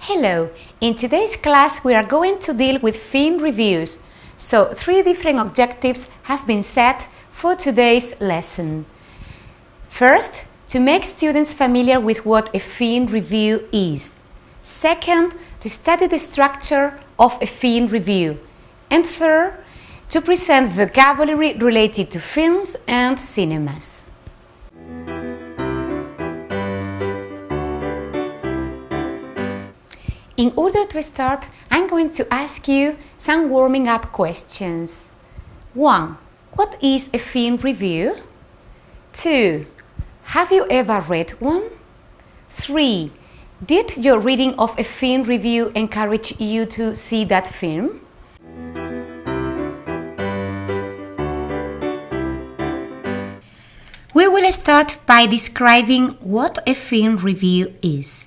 Hello! In today's class we are going to deal with film reviews. So 3 different objectives have been set for today's lesson. First, to make students familiar with what a film review is. Second, to study the structure of a film review. And third, to present vocabulary related to films and cinemas. In order to start, I'm going to ask you some warming up questions. 1. What is a film review? 2. Have you ever read one? 3. Did your reading of a film review encourage you to see that film? We will start by describing what a film review is.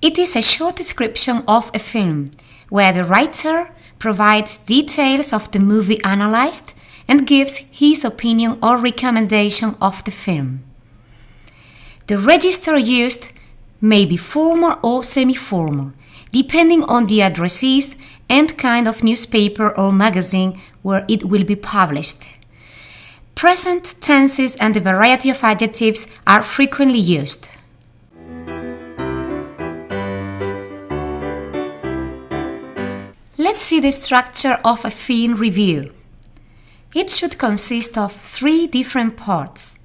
It is a short description of a film, where the writer provides details of the movie analyzed and gives his opinion or recommendation of the film. The register used may be formal or semi-formal, depending on the addressees and kind of newspaper or magazine where it will be published. Present tenses and a variety of adjectives are frequently used. Let's see the structure of a film review. It should consist of 3 different parts: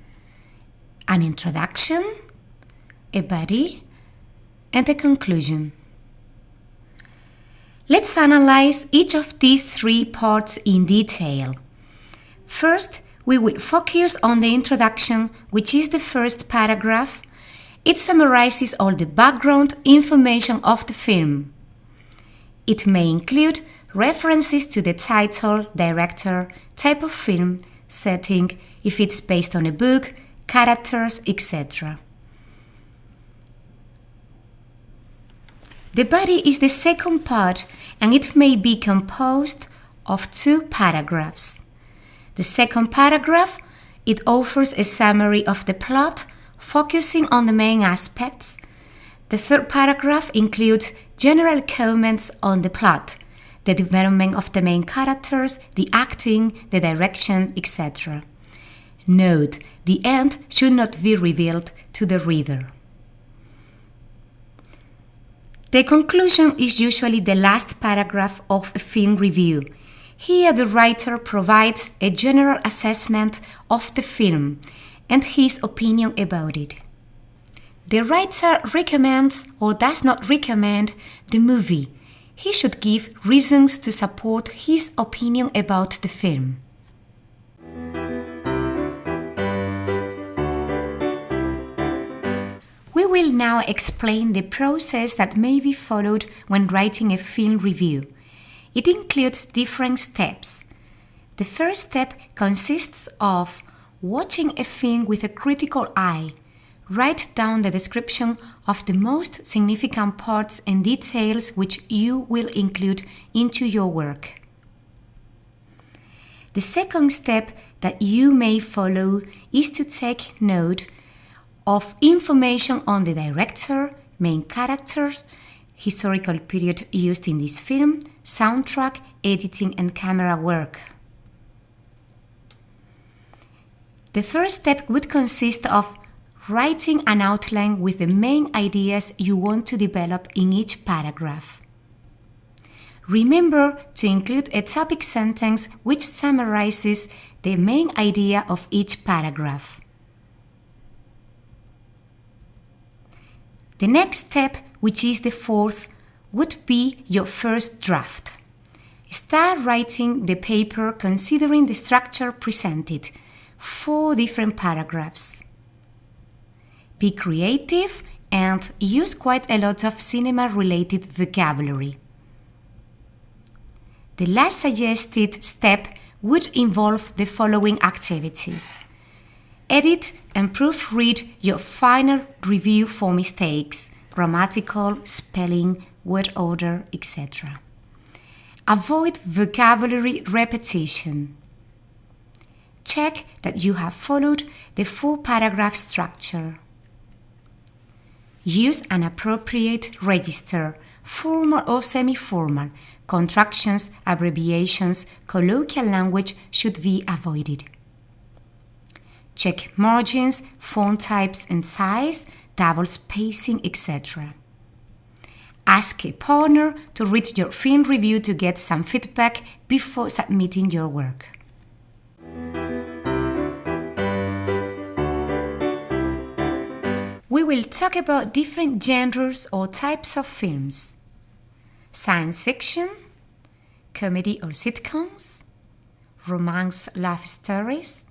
an introduction, a body, and a conclusion. Let's analyze each of these 3 parts in detail. First, we will focus on the introduction, which is the first paragraph. It summarizes all the background information of the film. It may include references to the title, director, type of film, setting, if it's based on a book, characters, etc. The body is the second part, and it may be composed of 2 paragraphs. The second paragraph, it offers a summary of the plot, focusing on the main aspects. The third paragraph includes general comments on the plot, the development of the main characters, the acting, the direction, etc. Note, the end should not be revealed to the reader. The conclusion is usually the last paragraph of a film review. Here the writer provides a general assessment of the film and his opinion about it. The writer recommends or does not recommend the movie. He should give reasons to support his opinion about the film. We will now explain the process that may be followed when writing a film review. It includes different steps. The first step consists of watching a film with a critical eye. Write down the description of the most significant parts and details which you will include into your work. The second step that you may follow is to take note of information on the director, main characters, historical period used in this film, soundtrack, editing, and camera work. The third step would consist of writing an outline with the main ideas you want to develop in each paragraph. Remember to include a topic sentence which summarizes the main idea of each paragraph. The next step, which is the fourth, would be your first draft. Start writing the paper considering the structure presented, 4 different paragraphs. Be creative and use quite a lot of cinema-related vocabulary. The last suggested step would involve the following activities. Edit and proofread your final review for mistakes, grammatical, spelling, word order, etc. Avoid vocabulary repetition. Check that you have followed the 4-paragraph structure. Use an appropriate register, formal or semi-formal. Contractions, abbreviations, colloquial language should be avoided. Check margins, font types and size, double spacing, etc. Ask a partner to read your film review to get some feedback before submitting your work. We will talk about different genres or types of films. Science fiction, comedy or sitcoms, romance love stories,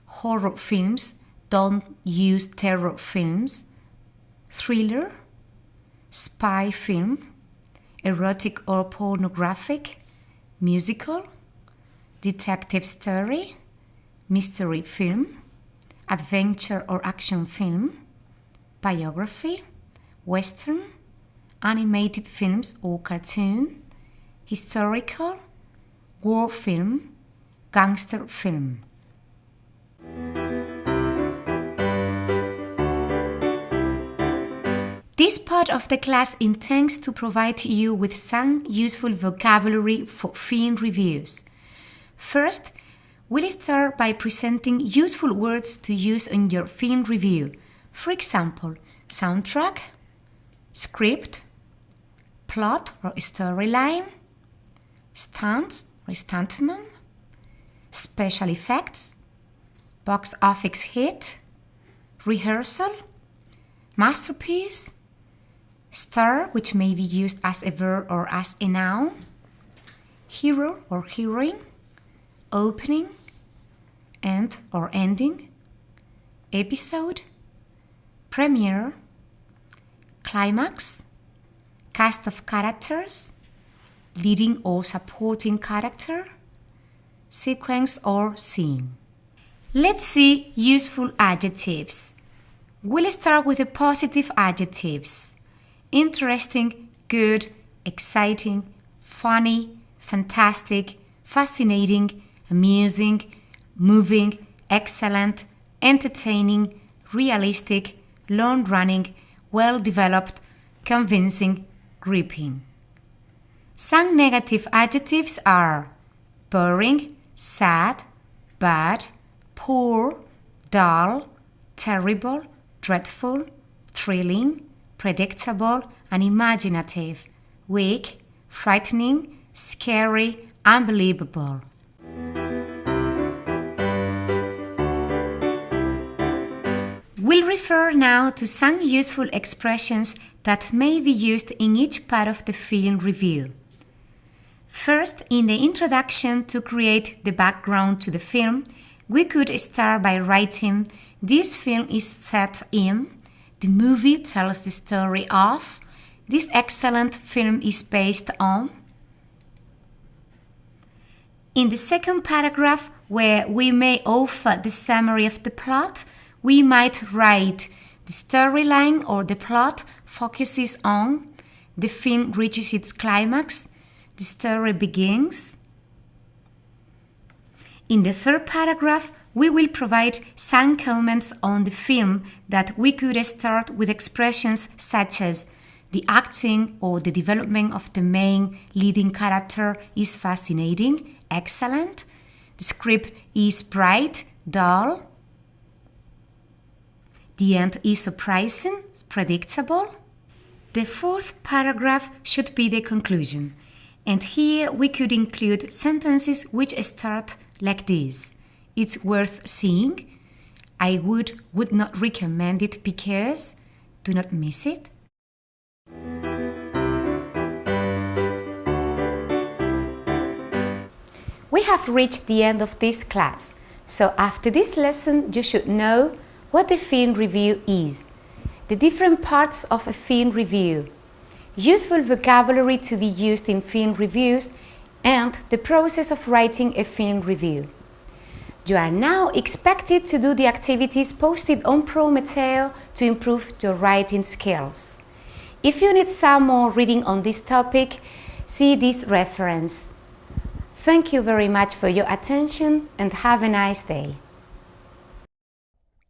horror films, don't use terror films, thriller, spy film, erotic or pornographic, musical, detective story, mystery film, adventure or action film, biography, western, animated films or cartoon, historical, war film, gangster film. This part of the class intends to provide you with some useful vocabulary for film reviews. First, we'll start by presenting useful words to use in your film review. For example, soundtrack, script, plot or storyline, stunts or stuntman, special effects, box office hit, rehearsal, masterpiece, star, which may be used as a verb or as a noun, hero or heroine, opening, end or ending, episode, premiere, climax, cast of characters, leading or supporting character, sequence or scene. Let's see useful adjectives. We'll start with the positive adjectives. Interesting, good, exciting, funny, fantastic, fascinating, amusing, moving, excellent, entertaining, realistic, long-running, well-developed, convincing, gripping. Some negative adjectives are boring, sad, bad, poor, dull, terrible, dreadful, thrilling, predictable, and imaginative, weak, frightening, scary, unbelievable. We'll refer now to some useful expressions that may be used in each part of the film review. First, in the introduction to create the background to the film, we could start by writing, this film is set in, the movie tells the story of, this excellent film is based on. In the second paragraph, where we may offer the summary of the plot, we might write, the storyline or the plot focuses on, the film reaches its climax, the story begins. In the third paragraph, we will provide some comments on the film that we could start with expressions such as the acting or the development of the main leading character is fascinating, excellent, the script is bright, dull, the end is surprising, predictable. The fourth paragraph should be the conclusion, and here we could include sentences which start like this. It's worth seeing. I would not recommend it because, do not miss it. We have reached the end of this class, so after this lesson you should know what a film review is, the different parts of a film review, useful vocabulary to be used in film reviews, and the process of writing a film review. You are now expected to do the activities posted on Prometeo to improve your writing skills. If you need some more reading on this topic, see this reference. Thank you very much for your attention and have a nice day.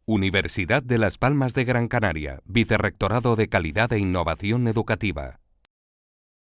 Universidad de Las Palmas de Gran Canaria, Vicerrectorado de Calidad e Innovación Educativa.